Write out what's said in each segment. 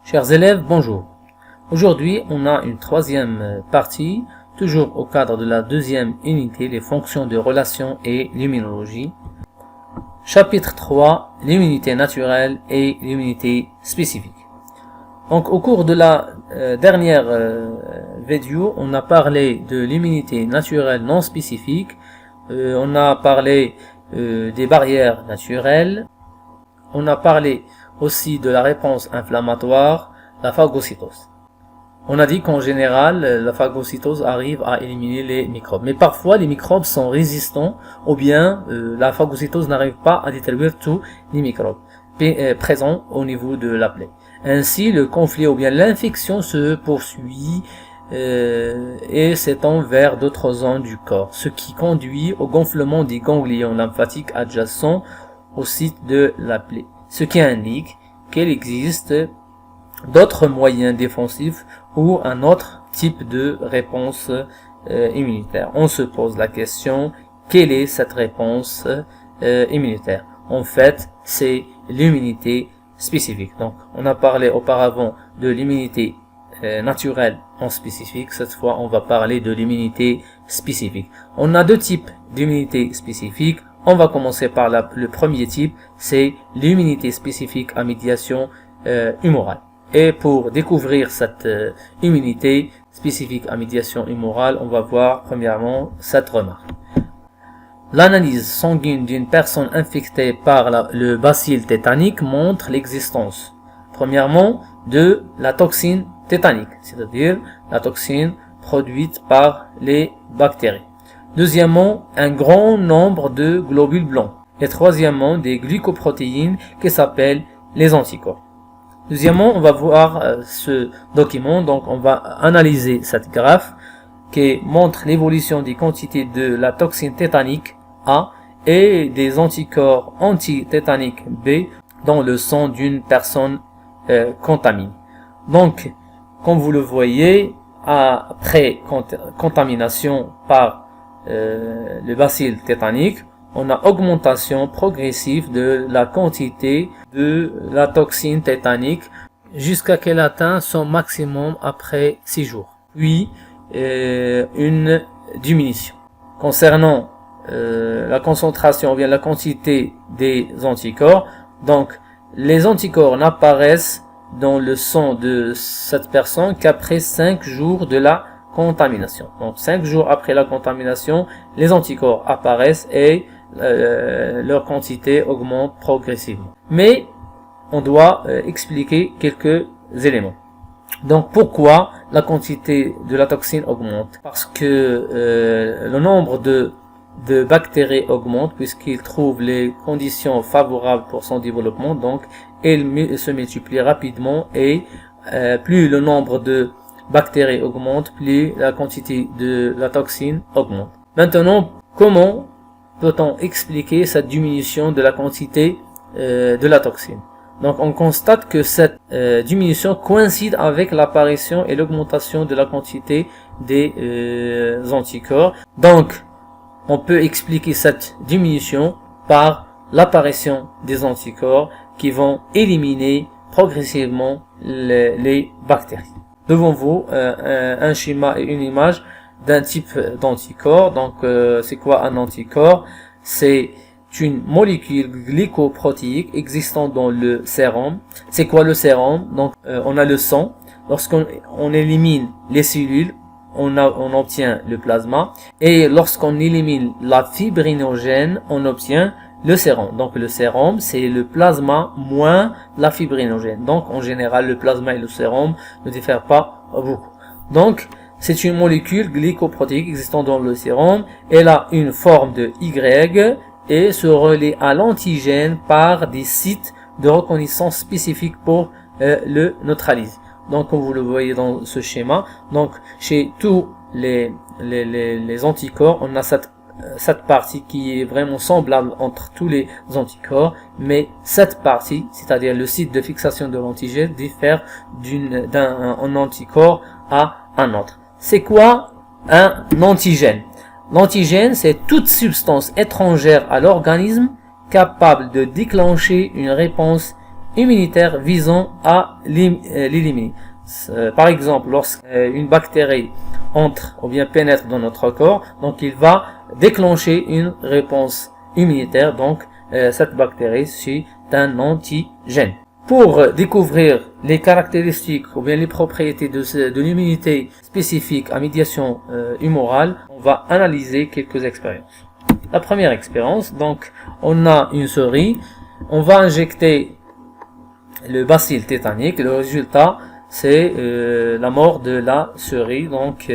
Chers élèves, bonjour. Aujourd'hui, on a une troisième partie, toujours au cadre de la deuxième unité, les fonctions de relation et l'immunologie. Chapitre 3, l'immunité naturelle et l'immunité spécifique. Donc, au cours de la dernière vidéo, on a parlé de l'immunité naturelle non spécifique, on a parlé des barrières naturelles, on a parlé aussi de la réponse inflammatoire, la phagocytose. On a dit qu'en général, la phagocytose arrive à éliminer les microbes. Mais parfois, les microbes sont résistants ou bien la phagocytose n'arrive pas à détruire tous les microbes présents au niveau de la plaie. Ainsi, le conflit ou bien l'infection se poursuit et s'étend vers d'autres zones du corps, ce qui conduit au gonflement des ganglions lymphatiques adjacents au site de la plaie, ce qui indique qu'il existe d'autres moyens défensifs ou un autre type de réponse immunitaire. On se pose la question, quelle est cette réponse immunitaire? En fait, c'est l'immunité spécifique. Donc, on a parlé auparavant de l'immunité naturelle en spécifique. Cette fois, on va parler de l'immunité spécifique. On a deux types d'immunité spécifique. On va commencer par le premier type, c'est l'immunité spécifique à médiation humorale. Et pour découvrir cette immunité spécifique à médiation humorale, on va voir premièrement cette remarque. L'analyse sanguine d'une personne infectée par le bacille tétanique montre l'existence, premièrement, de la toxine tétanique, c'est-à-dire la toxine produite par les bactéries. Deuxièmement, un grand nombre de globules blancs. Et troisièmement, des glycoprotéines qui s'appellent les anticorps. Deuxièmement, on va voir ce document, donc on va analyser cette graphe qui montre l'évolution des quantités de la toxine tétanique A et des anticorps anti-tétaniques B dans le sang d'une personne contaminée. Donc, comme vous le voyez, après contamination par le bacille tétanique, on a augmentation progressive de la quantité de la toxine tétanique jusqu'à qu'elle atteint son maximum après 6 jours. Puis, une diminution. Concernant la concentration ou bien la quantité des anticorps, donc les anticorps n'apparaissent dans le sang de cette personne qu'après 5 jours de la contamination. Donc 5 jours après la contamination, les anticorps apparaissent et leur quantité augmente progressivement. Mais on doit expliquer quelques éléments. Donc pourquoi la quantité de la toxine augmente? Parce que le nombre de bactéries augmente puisqu'il trouve les conditions favorables pour son développement, donc elle se multiplie rapidement et plus le nombre de bactéries augmente, plus la quantité de la toxine augmente. Maintenant, comment peut-on expliquer cette diminution de la quantité de la toxine? Donc on constate que cette diminution coïncide avec l'apparition et l'augmentation de la quantité des anticorps. Donc on peut expliquer cette diminution par l'apparition des anticorps qui vont éliminer progressivement les bactéries. Devant vous, un schéma et une image d'un type d'anticorps. Donc, c'est quoi un anticorps? C'est une molécule glycoprotéique existant dans le sérum. C'est quoi le sérum? Donc, on a le sang. Lorsqu'on élimine les cellules, on obtient le plasma. Et lorsqu'on élimine la fibrinogène, on obtient le sérum. Donc le sérum, c'est le plasma moins la fibrinogène. Donc en général, le plasma et le sérum ne diffèrent pas beaucoup. Donc c'est une molécule glycoprotéique existant dans le sérum. Elle a une forme de Y et se relie à l'antigène par des sites de reconnaissance spécifiques pour le neutraliser. Donc comme vous le voyez dans ce schéma, donc chez tous les anticorps, on a cette partie qui est vraiment semblable entre tous les anticorps, mais cette partie, c'est-à-dire le site de fixation de l'antigène, diffère d'un anticorps à un autre. C'est quoi un antigène? L'antigène, c'est toute substance étrangère à l'organisme capable de déclencher une réponse immunitaire visant à l'éliminer. Par exemple, lorsqu'une bactérie entre ou bien pénètre dans notre corps, donc il va déclencher une réponse immunitaire. Donc cette bactérie, c'est un antigène. Pour découvrir les caractéristiques ou bien les propriétés de l'immunité spécifique à médiation humorale, on va analyser quelques expériences. La première expérience, donc on a une souris, on va injecter le bacille tétanique, le résultat c'est la mort de la souris. Donc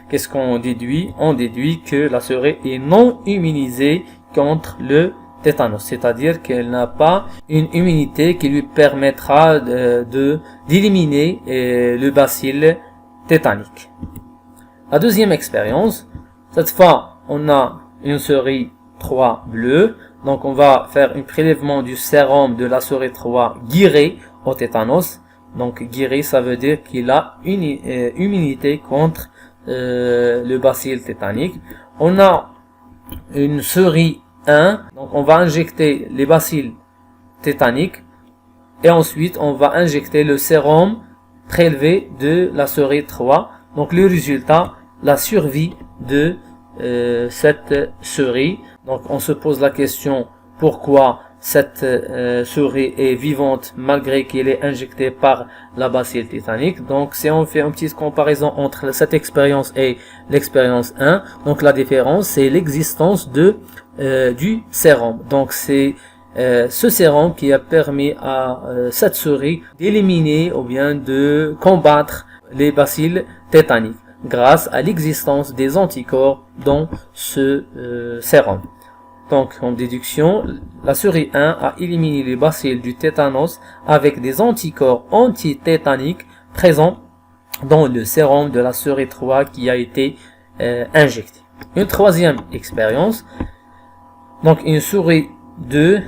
qu'est-ce qu'on déduit? On déduit que la souris est non immunisée contre le tétanos, c'est-à-dire qu'elle n'a pas une immunité qui lui permettra d'éliminer le bacille tétanique. La deuxième expérience, cette fois on a une souris 3 bleue, donc on va faire un prélèvement du sérum de la souris 3 guérie au tétanos. Donc guéri, ça veut dire qu'il a une immunité contre le bacille tétanique. On a une souris 1, donc on va injecter les bacilles tétaniques et ensuite on va injecter le sérum prélevé de la souris 3. Donc le résultat, la survie de cette souris. Donc on se pose la question pourquoi cette souris est vivante malgré qu'elle est injectée par la bacille tétanique. Donc si on fait une petite comparaison entre cette expérience et l'expérience 1, donc la différence c'est l'existence du sérum. Donc c'est ce sérum qui a permis à cette souris d'éliminer ou bien de combattre les bacilles tétaniques grâce à l'existence des anticorps dans ce sérum. Donc, en déduction, la souris 1 a éliminé les bacilles du tétanos avec des anticorps anti-tétaniques présents dans le sérum de la souris 3 qui a été injecté. Une troisième expérience, donc une souris 2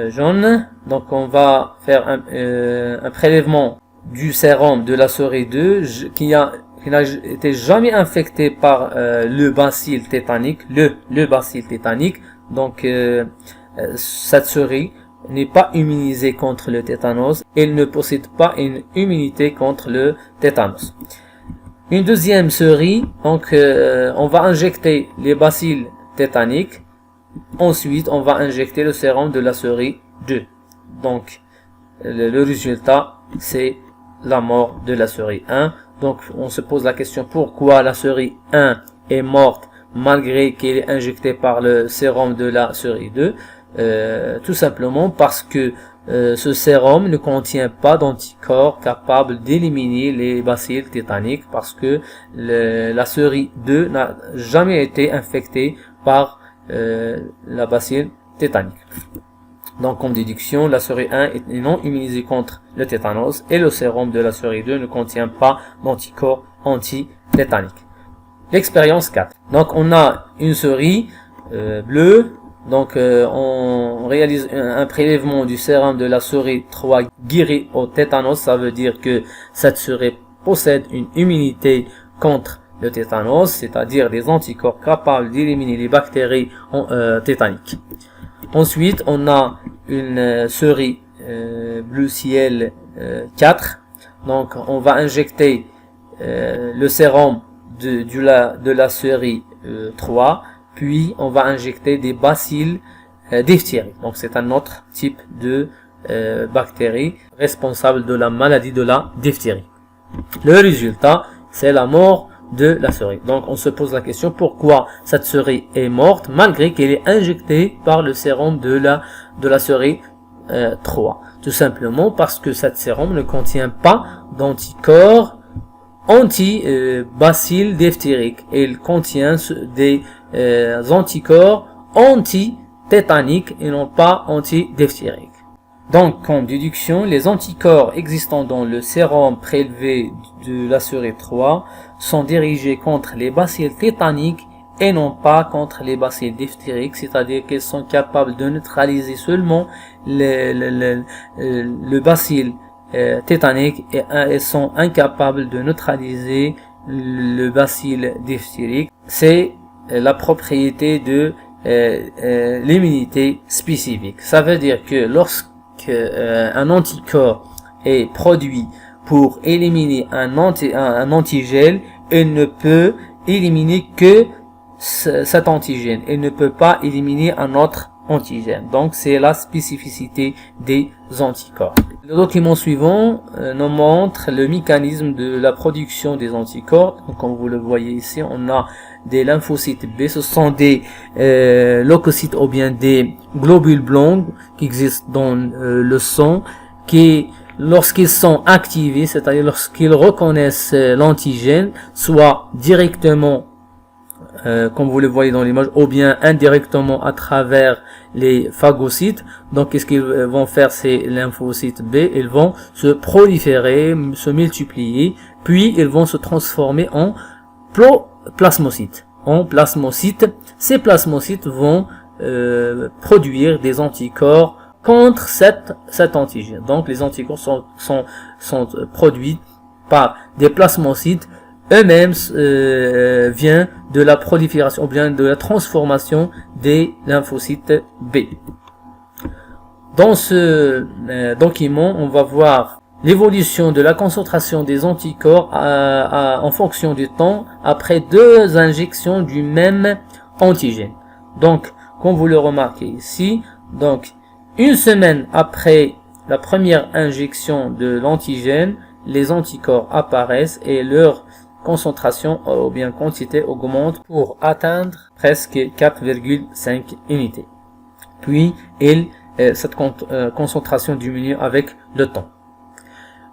jaune, donc on va faire un prélèvement du sérum de la souris 2 qui n'a été jamais infecté par le bacille tétanique, le bacille tétanique. Donc cette souris n'est pas immunisée contre le tétanos, elle ne possède pas une immunité contre le tétanos. Une deuxième souris, donc on va injecter les bacilles tétaniques, ensuite on va injecter le sérum de la souris 2. Donc le résultat c'est la mort de la souris 1. Donc on se pose la question pourquoi la souris 1 est morte malgré qu'elle est injectée par le sérum de la souris 2, tout simplement parce que ce sérum ne contient pas d'anticorps capables d'éliminer les bacilles tétaniques parce que la souris 2 n'a jamais été infectée par la bacille tétanique. Donc en déduction, la souris 1 est non immunisée contre le tétanos et le sérum de la souris 2 ne contient pas d'anticorps anti-tétaniques. L'expérience 4. Donc on a une souris bleue, donc on réalise un prélèvement du sérum de la souris 3 guérie au tétanos, ça veut dire que cette souris possède une immunité contre le tétanos, c'est-à-dire des anticorps capables d'éliminer les bactéries tétaniques. Ensuite on a une souris bleu ciel 4, donc on va injecter le sérum de la souris 3, puis on va injecter des bacilles diphtérie. Donc c'est un autre type de bactérie responsable de la maladie de la diphtérie. Le résultat, c'est la mort de la souris. Donc on se pose la question pourquoi cette souris est morte malgré qu'elle est injectée par le sérum de la souris 3. Tout simplement parce que cette sérum ne contient pas d'anticorps anti-bacille diphtérique. Il contient des anticorps anti-tétaniques et non pas anti-diphtériques. Donc, en déduction, les anticorps existants dans le sérum prélevé de la souris 3 sont dirigés contre les bacilles tétaniques et non pas contre les bacilles diphtériques, c'est-à-dire qu'elles sont capables de neutraliser seulement le bacille tétanique et elles sont incapables de neutraliser le bacille diphtérique. C'est la propriété de l'immunité spécifique. Ça veut dire que lorsqu'une un anticorps est produit pour éliminer un antigène, il ne peut éliminer que cet antigène. Il ne peut pas éliminer un autre antigène. Donc, c'est la spécificité des anticorps. Le document suivant nous montre le mécanisme de la production des anticorps. Donc, comme vous le voyez ici, on a des lymphocytes B. Ce sont des leucocytes ou bien des globules blancs qui existent dans le sang, qui, lorsqu'ils sont activés, c'est-à-dire lorsqu'ils reconnaissent l'antigène, soit directement comme vous le voyez dans l'image, ou bien indirectement à travers les phagocytes. Donc, qu'est-ce qu'ils vont faire ces lymphocytes B? Ils vont se proliférer, se multiplier, puis ils vont se transformer en plasmocytes. Ces plasmocytes vont produire des anticorps contre cet antigène. Donc, les anticorps sont produits par des plasmocytes. Eux-mêmes vient de la prolifération ou bien de la transformation des lymphocytes B. Dans ce document, on va voir l'évolution de la concentration des anticorps en fonction du temps après 2 injections du même antigène. Donc, comme vous le remarquez ici, donc 1 semaine après la première injection de l'antigène, les anticorps apparaissent et leur concentration ou bien quantité augmente pour atteindre presque 4,5 unités. Puis, cette concentration diminue avec le temps.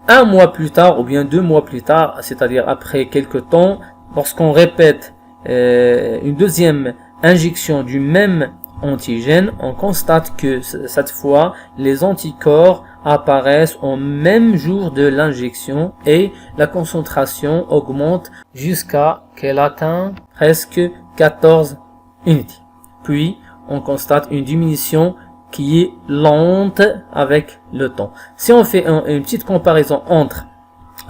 1 mois plus tard ou bien 2 mois plus tard, c'est-à-dire après quelques temps, lorsqu'on répète une deuxième injection du même antigène, on constate que cette fois, les anticorps apparaissent au même jour de l'injection et la concentration augmente jusqu'à qu'elle atteint presque 14 unités. Puis, on constate une diminution qui est lente avec le temps. Si on fait une petite comparaison entre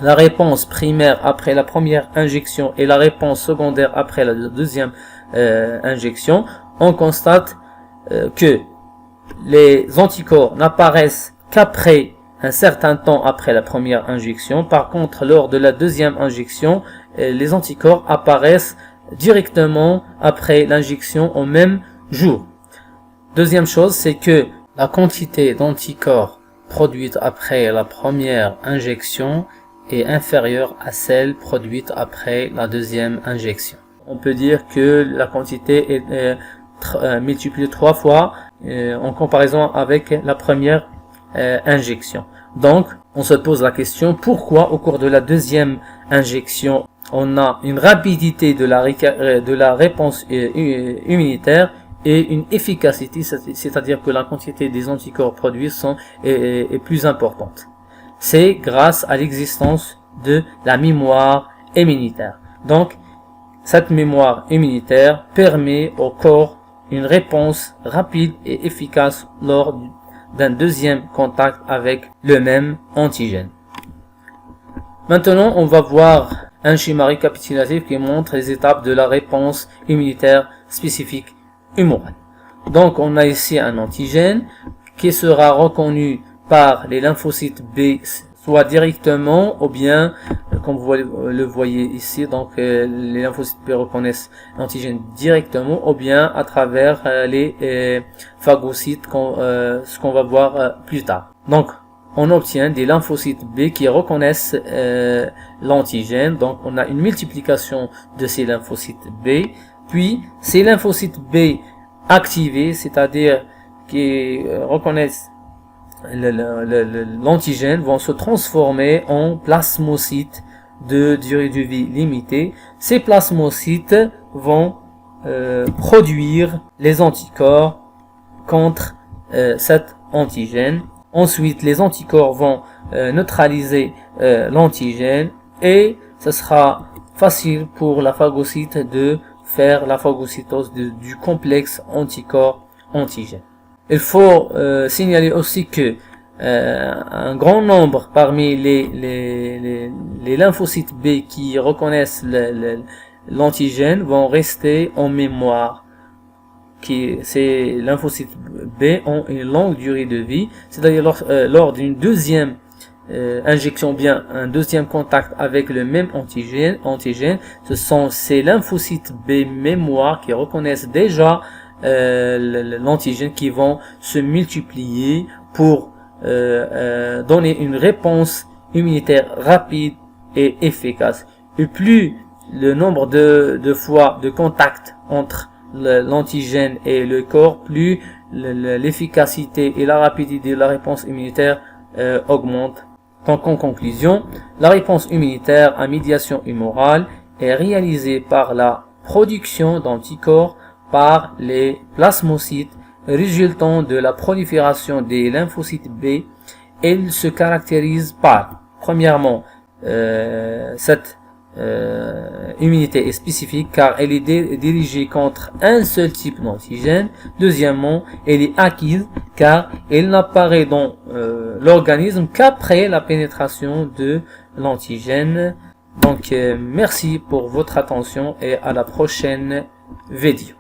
la réponse primaire après la première injection et la réponse secondaire après la deuxième injection, on constate que les anticorps n'apparaissent qu'après un certain temps après la première injection. Par contre, lors de la deuxième injection, les anticorps apparaissent directement après l'injection au même jour. Deuxième chose, c'est que la quantité d'anticorps produite après la première injection est inférieure à celle produite après la deuxième injection. On peut dire que la quantité est multipliée 3 fois en comparaison avec la première injection. Donc, on se pose la question, pourquoi au cours de la deuxième injection, on a une rapidité de la réponse immunitaire et une efficacité, c'est-à-dire que la quantité des anticorps produits est plus importante. C'est grâce à l'existence de la mémoire immunitaire. Donc, cette mémoire immunitaire permet au corps une réponse rapide et efficace lors d'un deuxième contact avec le même antigène. Maintenant, on va voir un schéma récapitulatif qui montre les étapes de la réponse immunitaire spécifique humorale. Donc, on a ici un antigène qui sera reconnu par les lymphocytes B, soit directement ou bien, comme vous le voyez ici, donc les lymphocytes B reconnaissent l'antigène directement ou bien à travers les phagocytes, ce qu'on va voir plus tard. Donc, on obtient des lymphocytes B qui reconnaissent l'antigène. Donc, on a une multiplication de ces lymphocytes B. Puis, ces lymphocytes B activés, c'est-à-dire qui reconnaissent l'antigène, vont se transformer en plasmocytes de durée de vie limitée. Ces plasmocytes vont produire les anticorps contre cet antigène. Ensuite, les anticorps vont neutraliser l'antigène et ce sera facile pour la phagocyte de faire la phagocytose du complexe anticorps-antigène. Il faut signaler aussi que un grand nombre parmi les lymphocytes B qui reconnaissent l'antigène vont rester en mémoire ces lymphocytes B ont une longue durée de vie, c'est-à-dire lors d'une deuxième injection, bien un deuxième contact avec le même antigène, ce sont ces lymphocytes B mémoire qui reconnaissent déjà l'antigène qui vont se multiplier pour donner une réponse immunitaire rapide et efficace. Et plus le nombre de fois de contact entre l'antigène et le corps, plus l'efficacité et la rapidité de la réponse immunitaire augmente. Donc en conclusion, la réponse immunitaire à médiation humorale est réalisée par la production d'anticorps par les plasmocytes résultant de la prolifération des lymphocytes B. Elle se caractérise par, premièrement, cette immunité est spécifique car elle est dirigée contre un seul type d'antigène. Deuxièmement, elle est acquise car elle n'apparaît dans l'organisme qu'après la pénétration de l'antigène. Donc merci pour votre attention et à la prochaine vidéo.